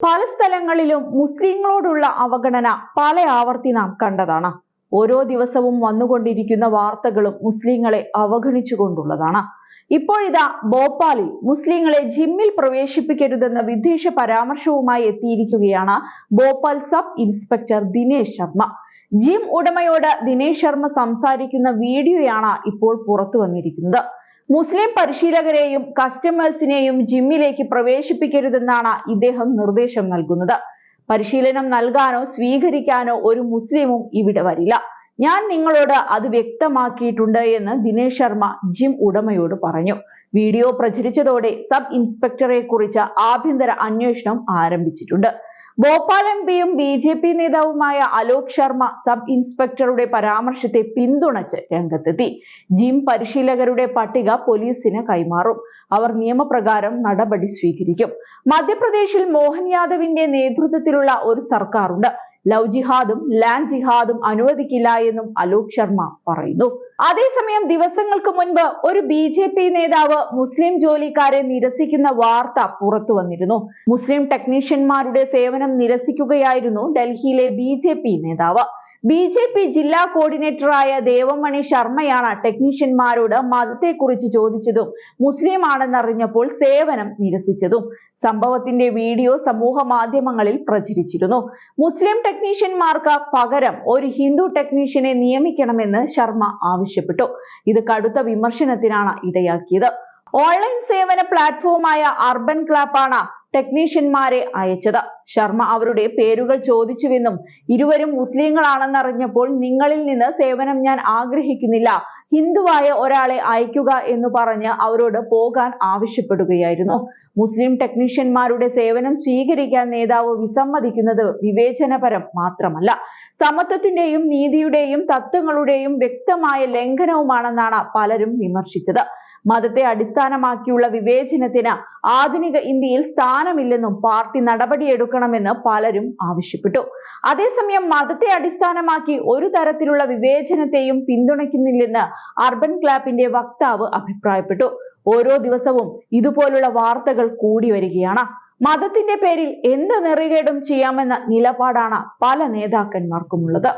പല സ്ഥലങ്ങളിലും മുസ്ലിങ്ങളോടുള്ള അവഗണന പല ആവർത്തി നാം കണ്ടതാണ്. ഓരോ ദിവസവും വന്നുകൊണ്ടിരിക്കുന്ന വാർത്തകളും മുസ്ലിങ്ങളെ അവഗണിച്ചുകൊണ്ടുള്ളതാണ്. ഇപ്പോഴിതാ ഭോപ്പാലിൽ മുസ്ലിങ്ങളെ ജിമ്മിൽ പ്രവേശിപ്പിക്കരുതെന്ന വിദ്വേഷ പരാമർശവുമായി എത്തിയിരിക്കുകയാണ് Bhopal sub inspector Dinesh Sharma. Gym ഉടമയോട് ദിനേശ് ശർമ്മ സംസാരിക്കുന്ന വീഡിയോയാണ് ഇപ്പോൾ പുറത്തു വന്നിരിക്കുന്നത്. മുസ്ലിം പരിശീലകരെയും കസ്റ്റമേഴ്സിനെയും ജിമ്മിലേക്ക് പ്രവേശിപ്പിക്കരുതെന്നാണ് ഇദ്ദേഹം നിർദ്ദേശം നൽകുന്നത്. പരിശീലനം നൽകാനോ സ്വീകരിക്കാനോ ഒരു മുസ്ലിമും ഇവിടെ വരില്ല. ഞാൻ നിങ്ങളോട് അത് വ്യക്തമാക്കിയിട്ടുണ്ട് എന്ന് ദിനേശ് ശർമ്മ ജിം ഉടമയോട് പറഞ്ഞു. വീഡിയോ പ്രചരിച്ചതോടെ സബ് ഇൻസ്പെക്ടറെ കുറിച്ച് ആഭ്യന്തര അന്വേഷണം ആരംഭിച്ചിട്ടുണ്ട്. ഭോപ്പാൽ എംപിയും BJP നേതാവുമായ അലോക് ശർമ്മ സബ് ഇൻസ്പെക്ടറുടെ പരാമർശത്തെ പിന്തുണച്ച് രംഗത്തെത്തി. ജിം പരിശീലകരുടെ പട്ടിക പോലീസിന് കൈമാറും. അവർ നിയമപ്രകാരം നടപടി സ്വീകരിക്കും. മധ്യപ്രദേശിൽ മോഹൻ യാദവിന്റെ നേതൃത്വത്തിലുള്ള ഒരു സർക്കാരുണ്ട്. ലവ് ജിഹാദും ലാൻഡ് ജിഹാദും അനുവദിക്കില്ല എന്നും അലോക് ശർമ്മ പറയുന്നു. അതേസമയം ദിവസങ്ങൾക്ക് മുൻപ് ഒരു BJP നേതാവ് മുസ്ലിം ജോലിക്കാരെ നിരസിക്കുന്ന വാർത്ത പുറത്തു വന്നിരുന്നു. മുസ്ലിം ടെക്നീഷ്യന്മാരുടെ സേവനം നിരസിക്കുകയായിരുന്നു ഡൽഹിയിലെ BJP നേതാവ്. BJP ജില്ലാ കോർഡിനേറ്ററായ ദേവമണി ശർമ്മയാണ് ടെക്നീഷ്യന്മാരോട് മതത്തെക്കുറിച്ച് ചോദിച്ചതും മുസ്ലിം ആണെന്നറിഞ്ഞപ്പോൾ സേവനം നിരസിച്ചതും. സംഭവത്തിന്റെ വീഡിയോ സമൂഹ മാധ്യമങ്ങളിൽ പ്രചരിച്ചിരുന്നു. മുസ്ലിം ടെക്നീഷ്യന്മാർക്ക് പകരം ഒരു ഹിന്ദു ടെക്നീഷ്യനെ നിയമിക്കണമെന്ന് ശർമ്മ ആവശ്യപ്പെട്ടു. ഇത് കടുത്ത വിമർശനത്തിനാണ് ഇടയാക്കിയത്. ഓൺലൈൻ സേവന പ്ലാറ്റ്ഫോമായ അർബൻ ക്ലാപ്പാണ് ടെക്നീഷ്യന്മാരെ അയച്ചത്. ശർമ്മ അവരുടെ പേരുകൾ ചോദിച്ചുവെന്നും ഇരുവരും മുസ്ലിങ്ങളാണെന്നറിഞ്ഞപ്പോൾ നിങ്ങളിൽ നിന്ന് സേവനം ഞാൻ ആഗ്രഹിക്കുന്നില്ല, ഹിന്ദുവായ ഒരാളെ അയക്കുക എന്ന് പറഞ്ഞ് അവരോട് പോകാൻ ആവശ്യപ്പെടുകയായിരുന്നു. മുസ്ലിം ടെക്നീഷ്യന്മാരുടെ സേവനം സ്വീകരിക്കാൻ നേതാവ് വിസമ്മതിക്കുന്നത് വിവേചനപരം മാത്രമല്ല, സമത്വത്തിന്റെയും നീതിയുടെയും തത്വങ്ങളുടെയും വ്യക്തമായ ലംഘനവുമാണെന്നാണ് പലരും വിമർശിച്ചത്. മതത്തെ അടിസ്ഥാനമാക്കിയുള്ള വിവേചനത്തിന് ആധുനിക ഇന്ത്യയിൽ സ്ഥാനമില്ലെന്നും പാർട്ടി നടപടിയെടുക്കണമെന്ന് പലരും ആവശ്യപ്പെട്ടു. അതേസമയം മതത്തെ അടിസ്ഥാനമാക്കി ഒരു തരത്തിലുള്ള വിവേചനത്തെയും പിന്തുണയ്ക്കുന്നില്ലെന്ന് അർബൻ ക്ലാപ്പിന്റെ വക്താവ് അഭിപ്രായപ്പെട്ടു. ഓരോ ദിവസവും ഇതുപോലുള്ള വാർത്തകൾ കൂടി വരികയാണ്. മതത്തിന്റെ പേരിൽ എന്ത് നെറികേടും ചെയ്യാമെന്ന നിലപാടാണ് പല നേതാക്കന്മാർക്കുമുള്ളത്.